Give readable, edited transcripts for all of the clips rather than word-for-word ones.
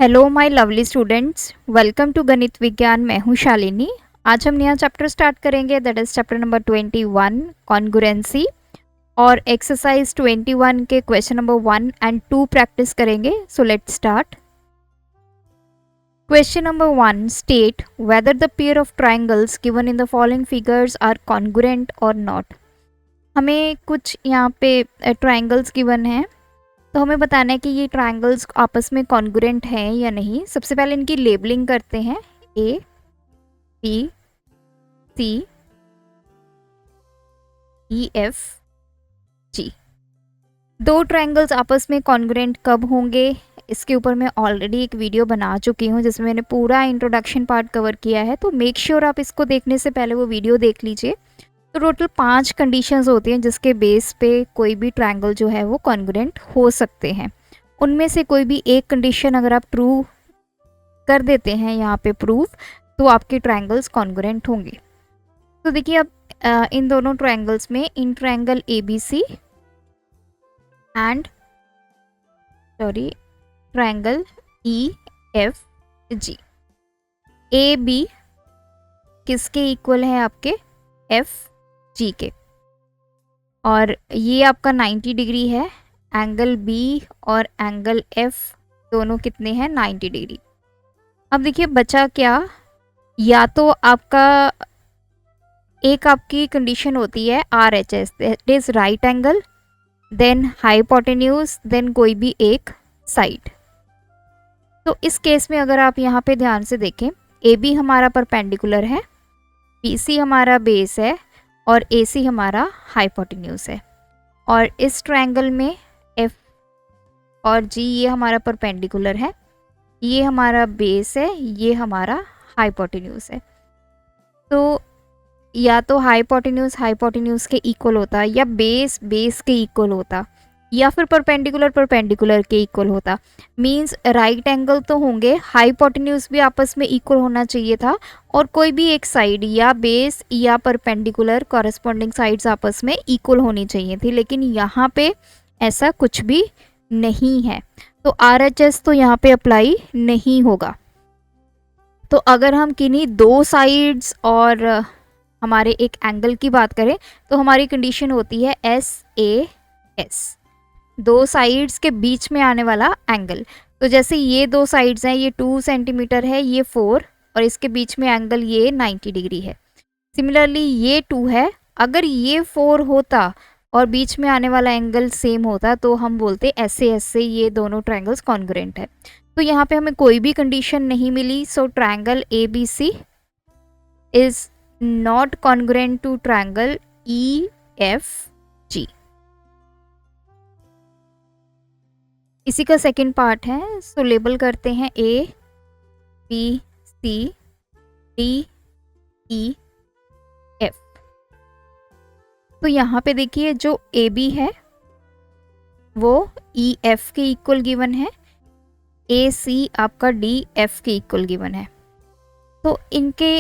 Hello my lovely students, welcome to गणित विज्ञान। मैं हूँ शालिनी। आज हम नया चैप्टर स्टार्ट करेंगे, that is chapter number 21 congruency. और एक्सरसाइज 21 के क्वेश्चन नंबर 1 एंड 2 प्रैक्टिस करेंगे। So let's start. Question number 1, state whether the pair of triangles given in the following figures are congruent और नॉट। हमें कुछ यहाँ पे triangles given हैं, तो हमें बताना है कि ये ट्रायंगल्स आपस में कॉन्ग्रुएंट हैं या नहीं। सबसे पहले इनकी लेबलिंग करते हैं, ए, बी, सी, ई, एफ, जी। दो ट्रायंगल्स आपस में कॉन्ग्रुएंट कब होंगे, इसके ऊपर मैं ऑलरेडी एक वीडियो बना चुकी हूँ जिसमें मैंने पूरा इंट्रोडक्शन पार्ट कवर किया है, तो मेक श्योर आप इसको देखने से पहले वो वीडियो देख लीजिए। तो टोटल 5 कंडीशंस होती हैं जिसके बेस पे कोई भी ट्रायंगल जो है वो कॉन्ग्रुएंट हो सकते हैं। उनमें से कोई भी एक कंडीशन अगर आप ट्रू कर देते हैं यहाँ पे प्रूफ, तो आपके ट्रायंगल्स कॉन्ग्रुएंट होंगे। तो देखिए अब इन दोनों ट्रायंगल्स में, इन triangle A B C and triangle E F G, A B किसके इक्वल है? आपके एफ जी के। और ये आपका 90 डिग्री है। एंगल बी और एंगल एफ दोनों कितने हैं? 90 डिग्री। अब देखिए बचा क्या, या तो आपका एक आपकी कंडीशन होती है R H S, that is right angle, then hypotenuse, then कोई भी एक साइड। तो इस केस में अगर आप यहाँ पे ध्यान से देखें, ए बी हमारा परपेंडिकुलर है, बी सी हमारा बेस है और ए सी हमारा हाइपोटेन्यूज है। और इस ट्रायंगल में एफ और जी ये हमारा परपेंडिकुलर है, ये हमारा बेस है, ये हमारा हाइपोटेन्यूज है। तो या तो हाइपोटेन्यूज के इक्वल होता, या बेस के इक्वल होता, या फिर परपेंडिकुलर के इक्वल होता। मींस राइट एंगल तो होंगे, हाइपोटेन्यूज भी आपस में इक्वल होना चाहिए था, और कोई भी एक साइड या बेस या परपेंडिकुलर कॉरेस्पॉन्डिंग साइड्स आपस में इक्वल होनी चाहिए थी। लेकिन यहाँ पे ऐसा कुछ भी नहीं है, तो RHS तो यहाँ पे अप्लाई नहीं होगा। तो अगर हम किन्हीं दो साइड्स और हमारे एक एंगल की बात करें, तो हमारी कंडीशन होती है SAS, दो साइड्स के बीच में आने वाला एंगल। तो जैसे ये दो साइड्स हैं, ये 2 सेंटीमीटर है, ये 4, और इसके बीच में एंगल ये 90 डिग्री है। सिमिलरली ये 2 है, अगर ये 4 होता और बीच में आने वाला एंगल सेम होता, तो हम बोलते SAS से ये दोनों ट्रायंगल्स कॉन्ग्रुएंट है। तो यहाँ पे हमें कोई भी कंडीशन नहीं मिली, so triangle ABC is not congruent to triangle EFG। इसी का सेकंड पार्ट है, सो लेबल करते हैं A B C D E F। तो यहाँ पे देखिए जो AB है वो EF के इक्वल गिवन है, AC आपका DF के इक्वल गिवन है। तो इनके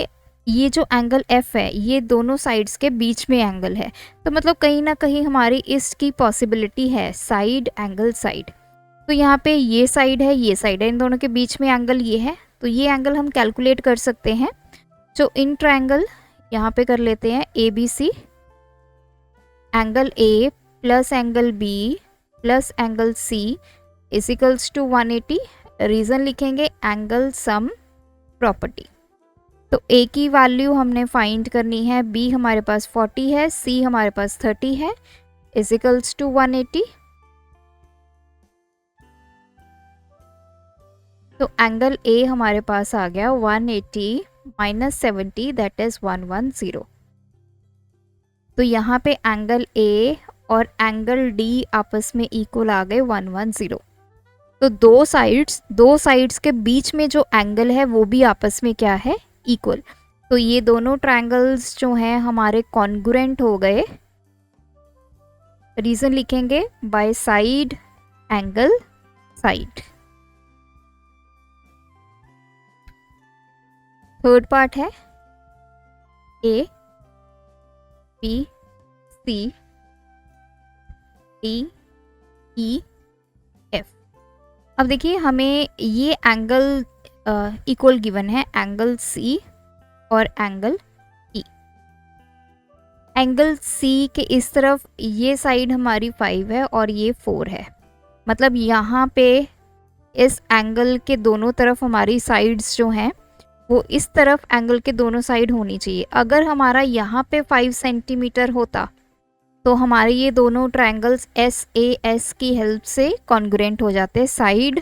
ये जो एंगल F है, ये दोनों साइड्स के बीच में एंगल है, तो मतलब कहीं ना कहीं हमारी इसकी पॉसिबिलिटी है साइड एंगल साइड। तो यहाँ पे ये साइड है, ये साइड है, इन दोनों के बीच में एंगल ये है, तो ये एंगल हम कैलकुलेट कर सकते हैं। जो इन ट्रायंगल यहाँ पे कर लेते हैं ABC, angle A plus angle B plus angle C equals to 180। Reason लिखेंगे एंगल सम प्रॉपर्टी। तो A की वैल्यू हमने फाइंड करनी है, B हमारे पास 40 है, C हमारे पास 30 है, इजिकल्स टू 180। तो एंगल A हमारे पास आ गया 180 माइनस 70, दैट इज 110। तो यहाँ पे एंगल A और एंगल D आपस में इक्वल आ गए 110। तो दो साइड्स के बीच में जो एंगल है वो भी आपस में क्या है? इक्वल। तो ये दोनों ट्रायंगल्स जो हैं हमारे कॉन्ग्रुएंट हो गए। रीजन लिखेंगे by side angle side. Third part है A B C D E F। अब देखिए हमें ये एंगल इक्वल गिवन है, एंगल सी और एंगल ई। एंगल सी के इस तरफ ये साइड हमारी 5 है और ये 4 है, मतलब यहाँ पे इस एंगल के दोनों तरफ हमारी साइड्स जो हैं वो इस तरफ एंगल के दोनों साइड होनी चाहिए। अगर हमारा यहाँ पे 5 सेंटीमीटर होता तो हमारे ये दोनों ट्रायंगल्स एस ए एस की हेल्प से कॉन्ग्रुएंट हो जाते। साइड,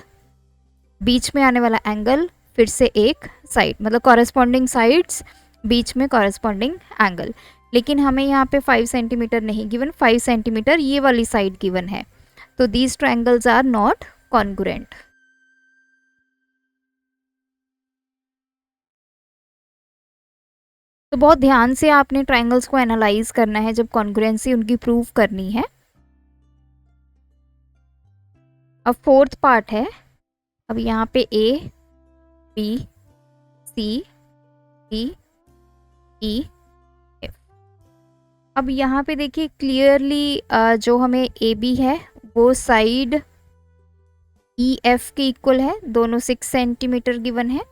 बीच में आने वाला एंगल, फिर से एक साइड, मतलब कॉरेस्पॉन्डिंग साइड्स, बीच में कॉरेस्पॉन्डिंग एंगल। लेकिन हमें यहाँ पे 5 सेंटीमीटर नहीं गिवन, 5 सेंटीमीटर ये वाली साइड गिवन है, तो these triangles are not congruent. तो बहुत ध्यान से आपने ट्रायंगल्स को एनालाइज करना है जब कॉन्ग्रुएंसी उनकी प्रूव करनी है। अब फोर्थ पार्ट है, अब यहाँ पे A B C D E F. अब यहाँ पे देखिए क्लियरली जो हमें ए बी है वो साइड ई एफ के इक्वल है, दोनों 6 सेंटीमीटर गिवन है।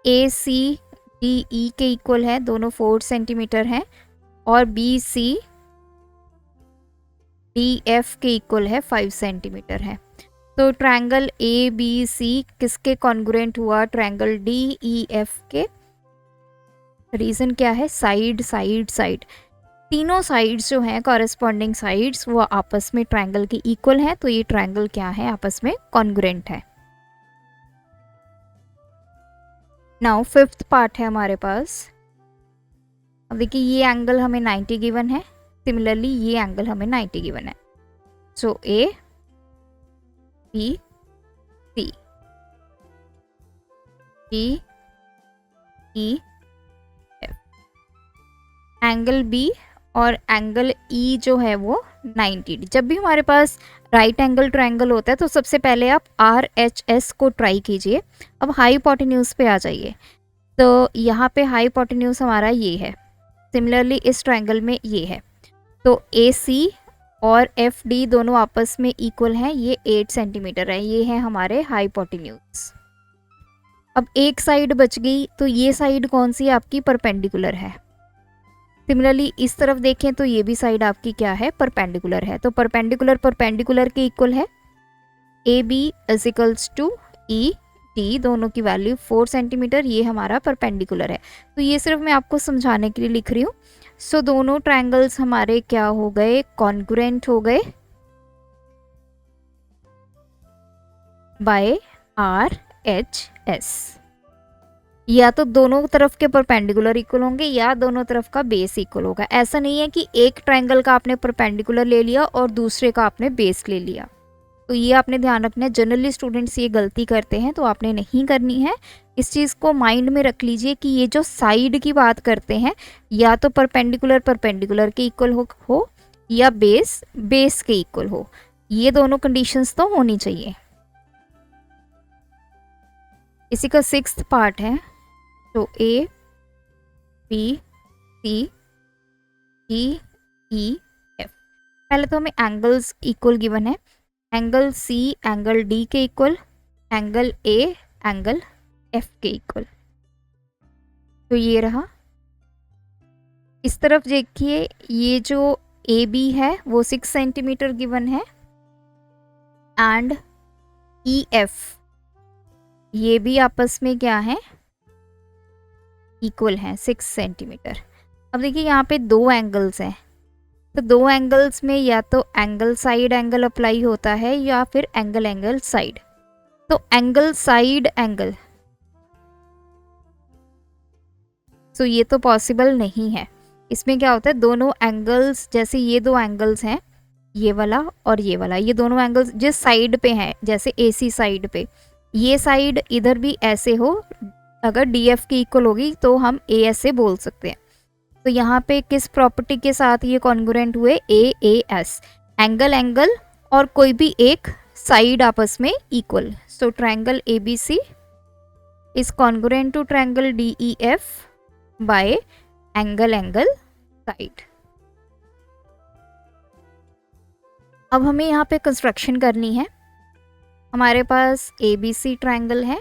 ए सी डी ई के इक्वल है, दोनों 4 सेंटीमीटर हैं। और बी सी डी एफ के इक्वल है, 5 सेंटीमीटर है। तो ट्रायंगल ए बी सी किसके कॉन्ग्रुएंट हुआ? ट्रायंगल डी ई एफ के। रीज़न क्या है? साइड साइड साइड, तीनों साइड्स जो हैं कॉरेस्पॉन्डिंग साइड्स वो आपस में ट्रायंगल के इक्वल हैं, तो ये ट्रायंगल क्या है? आपस में कॉन्ग्रुएंट है। नाउ फिफ्थ पार्ट है हमारे पास। अब देखिए ये एंगल हमें 90 गिवन है, सिमिलरली ये एंगल हमें 90 गिवन है। So A B C D E F, angle B और एंगल ई जो है वो 90। जब भी हमारे पास राइट एंगल ट्रायंगल होता है तो सबसे पहले आप आर एच एस को ट्राई कीजिए। अब हाइपोटेन्यूज पे आ जाइए, तो यहाँ पे हाइपोटेन्यूज हमारा ये है, सिमिलरली इस ट्रायंगल में ये है। तो ए सी और एफ डी दोनों आपस में इक्वल हैं, ये 8 सेंटीमीटर है, ये है हमारे हाइपोटेन्यूज। अब एक साइड बच गई, तो ये साइड कौन सी आपकी? परपेंडिकुलर है। सिमिलरली इस तरफ देखें तो ये भी साइड आपकी क्या है? परपेंडिकुलर है। तो परपेंडिकुलर परपेंडिकुलर के इक्वल है। A B is equals to E D, दोनों की वैल्यू 4 सेंटीमीटर, ये हमारा परपेंडिकुलर है। तो ये सिर्फ मैं आपको समझाने के लिए लिख रही हूँ। सो दोनों ट्रायंगल्स हमारे क्या हो गए? कॉन्ग्रुएंट हो गए बाय आर एच एस। या तो दोनों तरफ के परपेंडिकुलर इक्वल होंगे या दोनों तरफ का बेस इक्वल होगा। ऐसा नहीं है कि एक ट्रायंगल का आपने परपेंडिकुलर ले लिया और दूसरे का आपने बेस ले लिया। तो ये आपने ध्यान रखना है, जनरली स्टूडेंट्स ये गलती करते हैं, तो आपने नहीं करनी है। इस चीज़ को माइंड में रख लीजिए कि ये जो साइड की बात करते हैं या तो परपेंडिकुलर परपेंडिकुलर के इक्वल हो या बेस बेस के इक्वल हो, ये दोनों कंडीशंस तो होनी चाहिए। इसी का 6th पार्ट है। तो A B C D E F. पहले तो हमें एंगल्स इक्वल गिवन है, एंगल सी एंगल डी के equal, angle A angle F के इक्वल। तो ये रहा। इस तरफ देखिए ये जो ए बी है वो 6 सेंटीमीटर गिवन है, एंड ई एफ ये भी आपस में क्या है? इक्वल है, 6 सेंटीमीटर। अब देखिए यहाँ पे दो एंगल्स हैं, तो दो एंगल्स में या तो एंगल साइड एंगल अप्लाई होता है या फिर एंगल एंगल साइड। तो एंगल साइड एंगल, तो ये तो पॉसिबल नहीं है। इसमें क्या होता है? दोनों एंगल्स, जैसे ये दो एंगल्स हैं, ये वाला और ये वाला, ये दोनों एंगल्स जिस साइड पे हैं, जैसे एसी साइड पे, ये साइड इधर भी ऐसे हो, अगर डी एफ की इक्वल होगी तो हम ए एस से बोल सकते हैं। तो यहाँ पे किस प्रॉपर्टी के साथ ये कॉन्ग्रुएंट हुए? A A S, angle angle और कोई भी एक साइड आपस में equal. So triangle A B C is congruent to triangle D E F by angle angle side. अब हमें यहाँ पे कंस्ट्रक्शन करनी है। हमारे पास ABC ट्रायंगल है,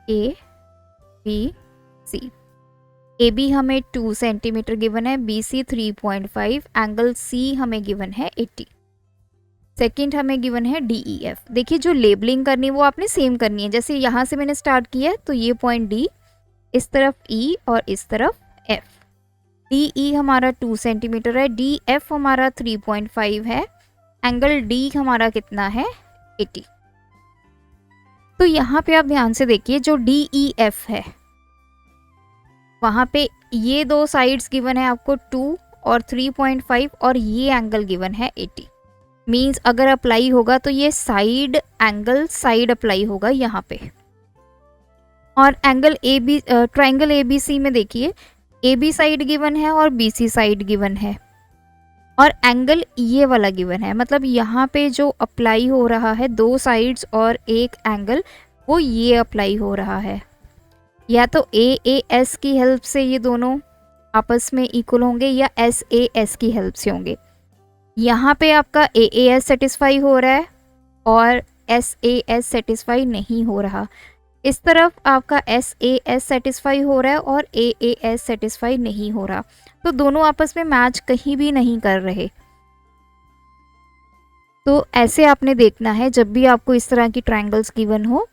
ABC। AB हमें 2 सेंटीमीटर गिवन है, BC 3.5, एंगल C हमें गिवन है 80। सेकंड हमें गिवन है DEF। देखिए जो लेबलिंग करनी है वो आपने सेम करनी है, जैसे यहाँ से मैंने स्टार्ट किया है तो ये पॉइंट D, इस तरफ E और इस तरफ F। DE हमारा 2 सेंटीमीटर है, DF हमारा 3.5 है, एंगल D हमारा कितना है 80। तो यहाँ पे आप ध्यान से देखिए जो DEF है वहाँ पे ये दो साइड्स गिवन है आपको 2 और 3.5 और ये एंगल गिवन है 80। मीन्स अगर अप्लाई होगा तो ये साइड एंगल साइड अप्लाई होगा यहाँ पे। और एंगल ट्रायंगल ABC में देखिए AB साइड गिवन है और BC साइड गिवन है और एंगल ये वाला गिवन है, मतलब यहाँ पे जो अप्लाई हो रहा है दो साइड्स और एक एंगल वो ये अप्लाई हो रहा है। या तो AAS की हेल्प से ये दोनों आपस में इक्वल होंगे या SAS की हेल्प से होंगे। यहाँ पे आपका AAS सेटिस्फाई हो रहा है और SAS सेटिस्फाई नहीं हो रहा। इस तरफ आपका SAS सेटिस्फाई हो रहा है और AAS सेटिस्फाई नहीं हो रहा, तो दोनों आपस में मैच कहीं भी नहीं कर रहे। तो ऐसे आपने देखना है जब भी आपको इस तरह की ट्रायंगल्स गिवन हो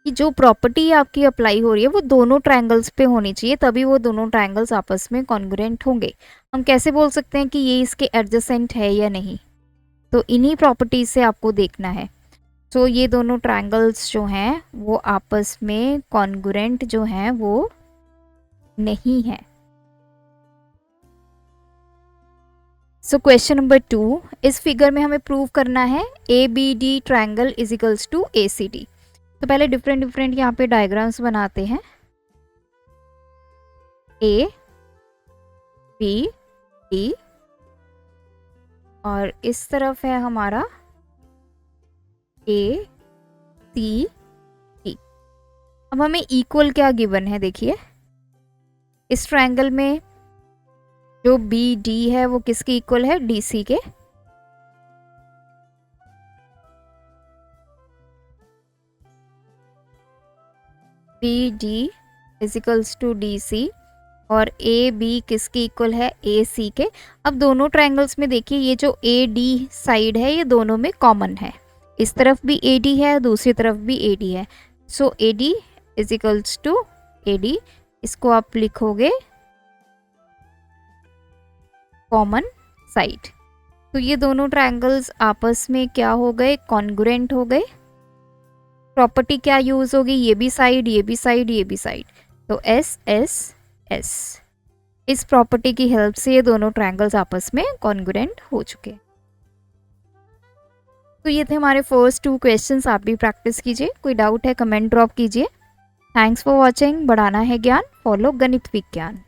कि जो प्रॉपर्टी आपकी अप्लाई हो रही है वो दोनों ट्रायंगल्स पे होनी चाहिए, तभी वो दोनों ट्रायंगल्स आपस में कॉन्ग्रुएंट होंगे। हम कैसे बोल सकते हैं कि ये इसके एडजेसेंट है या नहीं, तो इन्हीं प्रॉपर्टीज से आपको देखना है। तो ये दोनों ट्रायंगल्स जो हैं वो आपस में कॉन्ग्रुएंट जो हैं वो नहीं है। सो क्वेश्चन नंबर 2, इस फिगर में हमें प्रूव करना है ABD triangle is equals to ACD। तो पहले डिफरेंट यहाँ पे डायग्राम्स बनाते हैं। A B D और इस तरफ है हमारा A C D। अब हमें इक्वल क्या गिवन है, देखिए इस ट्रायंगल में जो BD है वो किसके इक्वल है, DC के। BD is equals to DC और AB किसके इक्वल है, AC के। अब दोनों ट्रायंगल्स में देखिए ये जो AD साइड है ये दोनों में कॉमन है, इस तरफ भी AD है दूसरी तरफ भी AD है। So AD is equals to AD, इसको आप लिखोगे कॉमन साइड। तो ये दोनों ट्रायंगल्स आपस में क्या हो गए, कॉन्ग्रुएंट हो गए। प्रॉपर्टी क्या यूज होगी, ये भी साइड ये भी साइड ये भी साइड, तो SSS। इस प्रॉपर्टी की हेल्प से ये दोनों ट्रायंगल्स आपस में कॉन्ग्रुएंट हो चुके। तो ये थे हमारे फर्स्ट 2 क्वेश्चंस, आप भी प्रैक्टिस कीजिए। कोई डाउट है कमेंट ड्रॉप कीजिए। Thanks for watching. बढ़ाना है ज्ञान, फॉलो गणित विज्ञान।